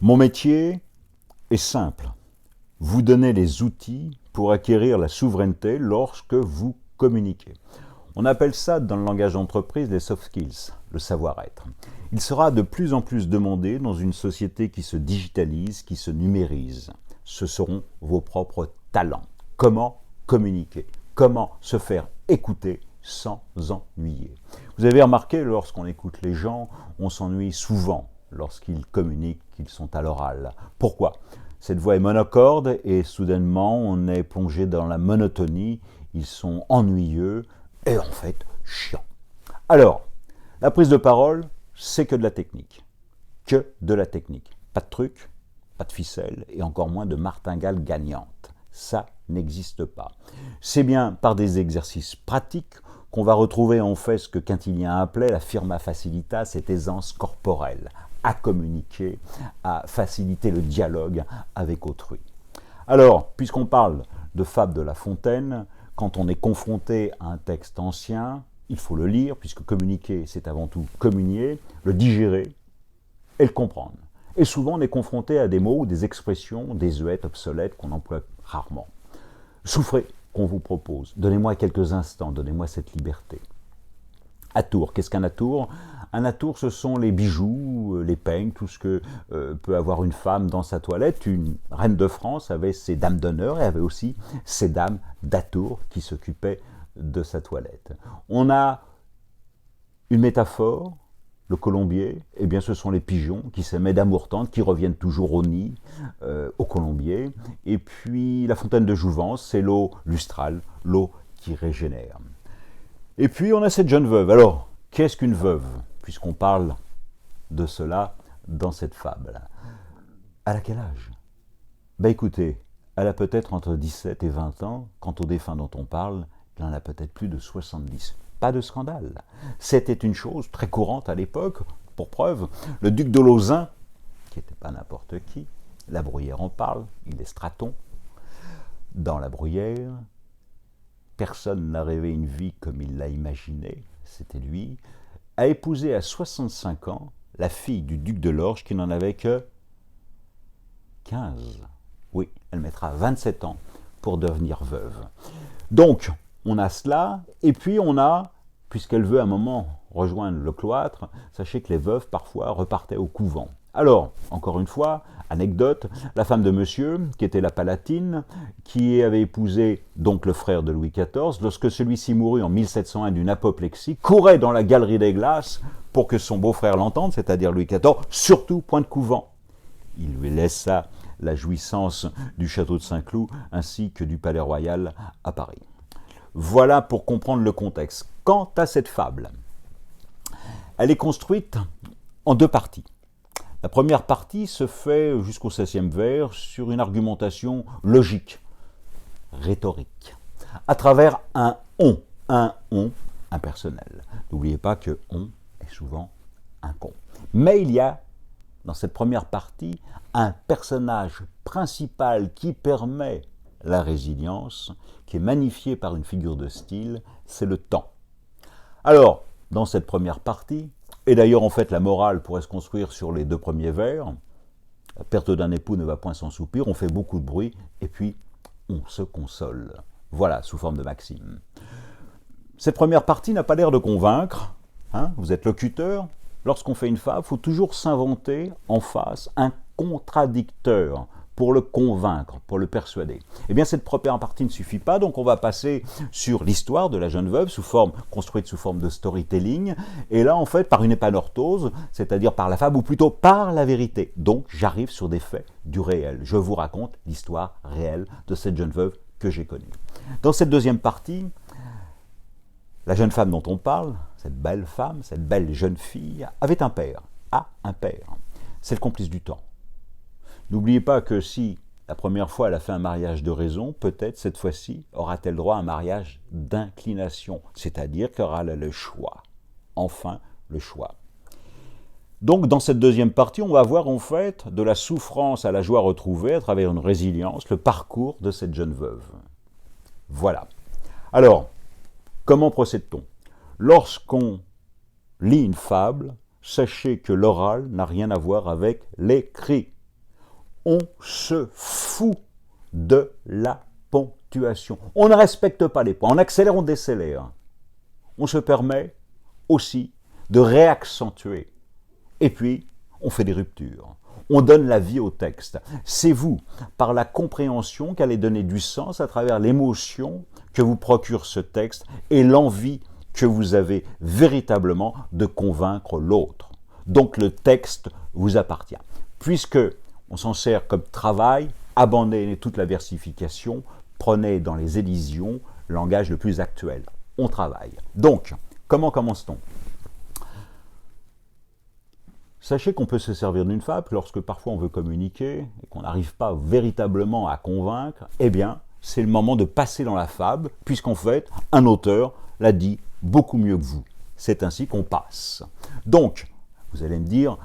Mon métier est simple. Vous donner les outils pour acquérir la souveraineté lorsque vous communiquez. On appelle ça dans le langage d'entreprise les soft skills, le savoir-être. Il sera de plus en plus demandé dans une société qui se digitalise, qui se numérise. Ce seront vos propres talents. Comment communiquer? Comment se faire écouter sans ennuyer? Vous avez remarqué, lorsqu'on écoute les gens, on s'ennuie souvent lorsqu'ils communiquent, qu'ils sont à l'oral. Pourquoi? Cette voix est monocorde et soudainement on est plongé dans la monotonie, ils sont ennuyeux et en fait chiants. Alors, la prise de parole, c'est que de la technique. Que de la technique. Pas de truc, pas de ficelle et encore moins de martingale gagnante. Ça n'existe pas. C'est bien par des exercices pratiques qu'on va retrouver en fait ce que Quintilien appelait la firma facilitas, cette aisance corporelle, à communiquer, à faciliter le dialogue avec autrui. Alors, puisqu'on parle de Fable de La Fontaine, quand on est confronté à un texte ancien, il faut le lire, puisque communiquer, c'est avant tout communier, le digérer et le comprendre. Et souvent, on est confronté à des mots ou des expressions désuètes, obsolètes, qu'on emploie rarement. Souffrez qu'on vous propose. Donnez-moi quelques instants, donnez-moi cette liberté. Atour, qu'est-ce qu'un atour? Un atour, ce sont les bijoux, les peignes, tout ce que peut avoir une femme dans sa toilette. Une reine de France avait ses dames d'honneur et avait aussi ses dames d'atour qui s'occupaient de sa toilette. On a une métaphore, le colombier, eh bien ce sont les pigeons qui s'aimaient d'amour tendre, qui reviennent toujours au nid, au colombier. Et puis la fontaine de jouvence, c'est l'eau lustrale, l'eau qui régénère. Et puis on a cette jeune veuve. Alors, qu'est-ce qu'une veuve? Puisqu'on parle de cela dans cette fable. Elle a quel âge? Ben écoutez, elle a peut-être entre 17 et 20 ans. Quant au défunt dont on parle, il en a peut-être plus de 70. Pas de scandale. C'était une chose très courante à l'époque. Pour preuve, le duc de Lauzun, qui n'était pas n'importe qui, La Bruyère en parle, il est Straton. Dans La Bruyère, personne n'a rêvé une vie comme il l'a imaginé, c'était lui, a épousé à 65 ans la fille du duc de Lorge qui n'en avait que 15. Oui, elle mettra 27 ans pour devenir veuve. Donc, on a cela, et puis on a, puisqu'elle veut à un moment rejoindre le cloître, sachez que les veuves parfois repartaient au couvent. Alors, encore une fois, anecdote, la femme de monsieur, qui était la Palatine, qui avait épousé donc le frère de Louis XIV, lorsque celui-ci mourut en 1701 d'une apoplexie, courait dans la galerie des glaces pour que son beau-frère l'entende, c'est-à-dire Louis XIV, surtout point de couvent. Il lui laissa la jouissance du château de Saint-Cloud ainsi que du palais royal à Paris. Voilà pour comprendre le contexte. Quant à cette fable, elle est construite en deux parties. La première partie se fait jusqu'au 16e vers sur une argumentation logique, rhétorique, à travers un on impersonnel. N'oubliez pas que on est souvent un con. Mais il y a, dans cette première partie, un personnage principal qui permet la résilience, qui est magnifié par une figure de style, c'est le temps. Alors, dans cette première partie, et d'ailleurs, en fait, la morale pourrait se construire sur les deux premiers vers. La perte d'un époux ne va point sans soupir, on fait beaucoup de bruit, et puis on se console. Voilà, sous forme de maxime. Cette première partie n'a pas l'air de convaincre. Vous êtes locuteur. Lorsqu'on fait une fable, il faut toujours s'inventer en face un contradicteur pour le convaincre, pour le persuader. Eh bien, cette première partie ne suffit pas, donc on va passer sur l'histoire de la jeune veuve, construite sous forme de storytelling, et là, en fait, par une épanorthose, c'est-à-dire par la fable, ou plutôt par la vérité. Donc, j'arrive sur des faits du réel. Je vous raconte l'histoire réelle de cette jeune veuve que j'ai connue. Dans cette deuxième partie, la jeune femme dont on parle, cette belle femme, cette belle jeune fille, avait un père. A un père. C'est le complice du temps. N'oubliez pas que si la première fois elle a fait un mariage de raison, peut-être cette fois-ci aura-t-elle droit à un mariage d'inclination, c'est-à-dire qu'elle aura le choix. Enfin, le choix. Donc dans cette deuxième partie, on va voir en fait de la souffrance à la joie retrouvée à travers une résilience, le parcours de cette jeune veuve. Voilà. Alors, comment procède-t-on? Lorsqu'on lit une fable, sachez que l'oral n'a rien à voir avec l'écrit. On se fout de la ponctuation. On ne respecte pas les points. On accélère, on décélère. On se permet aussi de réaccentuer. Et puis, on fait des ruptures. On donne la vie au texte. C'est vous, par la compréhension, qu'allez donner du sens à travers l'émotion que vous procure ce texte et l'envie que vous avez véritablement de convaincre l'autre. Donc le texte vous appartient. Puisque on s'en sert comme travail, abandonnez toute la versification, prenez dans les éditions le langage le plus actuel. On travaille. Donc, comment commence-t-on ? Sachez qu'on peut se servir d'une fable lorsque parfois on veut communiquer et qu'on n'arrive pas véritablement à convaincre. Eh bien, c'est le moment de passer dans la fable, puisqu'en fait, un auteur l'a dit beaucoup mieux que vous. C'est ainsi qu'on passe. Donc, vous allez me dire,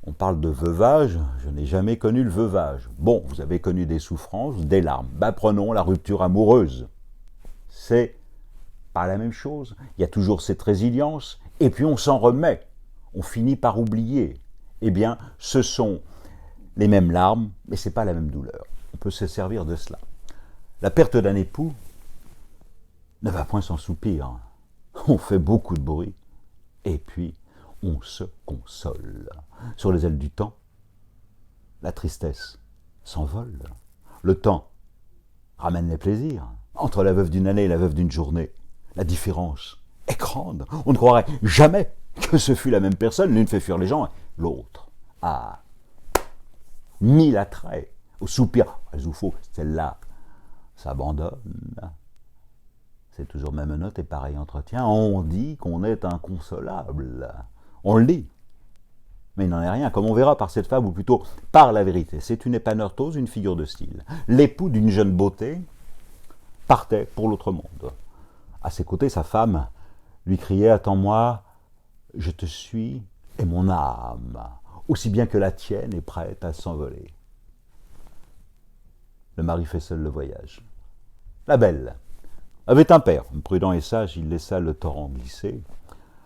on parle de veuvage, je n'ai jamais connu le veuvage. Bon, vous avez connu des souffrances, des larmes. Prenons la rupture amoureuse. C'est pas la même chose. Il y a toujours cette résilience, et puis on s'en remet. On finit par oublier. Eh bien, ce sont les mêmes larmes, mais ce n'est pas la même douleur. On peut se servir de cela. La perte d'un époux ne va point sans soupir. On fait beaucoup de bruit, et puis on se console. Sur les ailes du temps, la tristesse s'envole. Le temps ramène les plaisirs. Entre la veuve d'une année et la veuve d'une journée, la différence est grande. On ne croirait jamais que ce fût la même personne, l'une fait fuir les gens, l'autre a mis l'attrait au soupir. Zoufo, celle-là s'abandonne. C'est toujours même note et pareil entretien. On dit qu'on est inconsolable. On le dit. Mais il n'en est rien, comme on verra par cette fable, ou plutôt par la vérité. C'est une épaneurtose, une figure de style. L'époux d'une jeune beauté partait pour l'autre monde. À ses côtés, sa femme lui criait « Attends-moi, je te suis, et mon âme, aussi bien que la tienne, est prête à s'envoler. » Le mari fait seul le voyage. La belle avait un père, prudent et sage, il laissa le torrent glisser.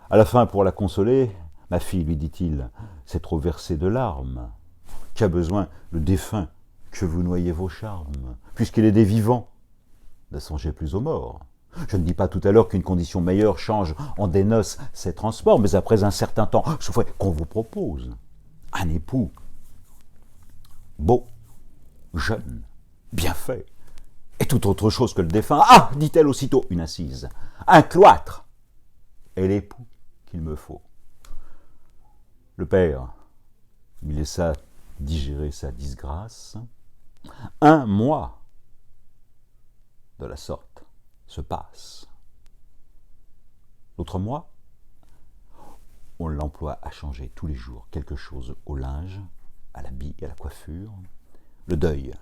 À la fin, pour la consoler, « Ma fille, lui dit-il, c'est trop versé de larmes. Qu'a besoin le défunt que vous noyez vos charmes, puisqu'il est des vivants, ne songez plus aux morts. Je ne dis pas tout à l'heure qu'une condition meilleure change en des noces ses transports, mais après un certain temps, je voudrais qu'on vous propose un époux beau, jeune, bien fait, et tout autre chose que le défunt. Ah, dit-elle aussitôt, une assise, un cloître est l'époux qu'il me faut. Le père lui laissa digérer sa disgrâce. Un mois de la sorte se passe. L'autre mois, on l'emploie à changer tous les jours quelque chose au linge, à l'habit, à la coiffure. Le deuil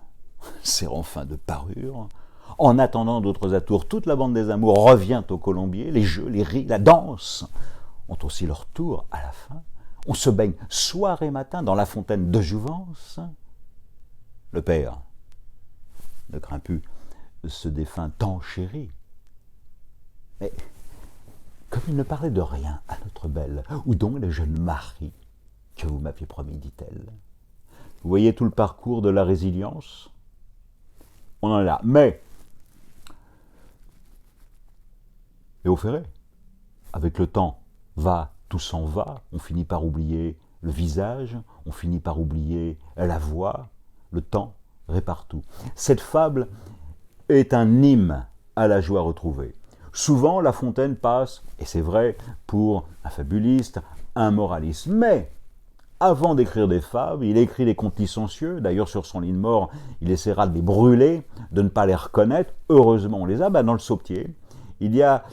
sert enfin de parure. En attendant d'autres atours, toute la bande des amours revient au colombier. Les jeux, les rires, la danse ont aussi leur tour à la fin. On se baigne soir et matin dans la fontaine de jouvence. Le père ne craint plus ce défunt tant chéri. Mais comme il ne parlait de rien à notre belle, où donc le jeune mari que vous m'aviez promis, dit-elle. Vous voyez tout le parcours de la résilience? On en est là. Mais, Léo Ferré, avec le temps, tout s'en va, on finit par oublier le visage, on finit par oublier la voix, le temps répare tout. Cette fable est un hymne à la joie retrouvée. Souvent, La Fontaine passe, et c'est vrai, pour un fabuliste, un moraliste. Mais, avant d'écrire des fables, il écrit des contes licencieux. D'ailleurs, sur son lit de mort, il essaiera de les brûler, de ne pas les reconnaître. Heureusement, on les a. Dans le Sautier, il y a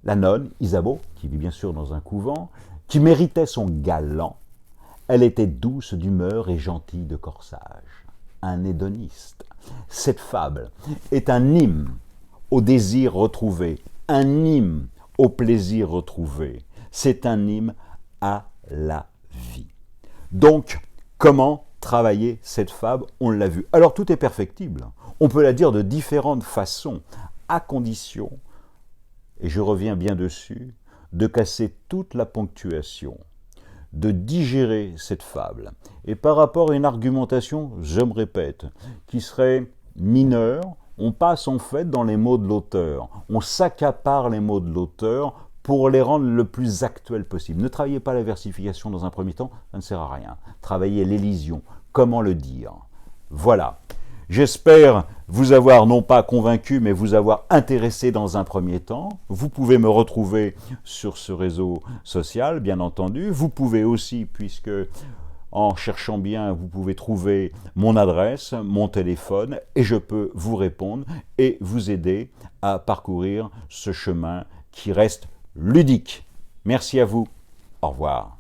la nonne, Isabeau, qui vit bien sûr dans un couvent, qui méritait son galant. Elle était douce d'humeur et gentille de corsage. Un hédoniste. Cette fable est un hymne au désir retrouvé, un hymne au plaisir retrouvé. C'est un hymne à la vie. Donc, comment travailler cette fable? On l'a vu. Alors, tout est perfectible. On peut la dire de différentes façons, à condition, et je reviens bien dessus, de casser toute la ponctuation, de digérer cette fable. Et par rapport à une argumentation, je me répète, qui serait mineure, on passe en fait dans les mots de l'auteur. On s'accapare les mots de l'auteur pour les rendre le plus actuels possible. Ne travaillez pas la versification dans un premier temps, ça ne sert à rien. Travaillez l'élision, comment le dire. Voilà. J'espère vous avoir non pas convaincu, mais vous avoir intéressé dans un premier temps. Vous pouvez me retrouver sur ce réseau social, bien entendu. Vous pouvez aussi, puisque en cherchant bien, vous pouvez trouver mon adresse, mon téléphone, et je peux vous répondre et vous aider à parcourir ce chemin qui reste ludique. Merci à vous. Au revoir.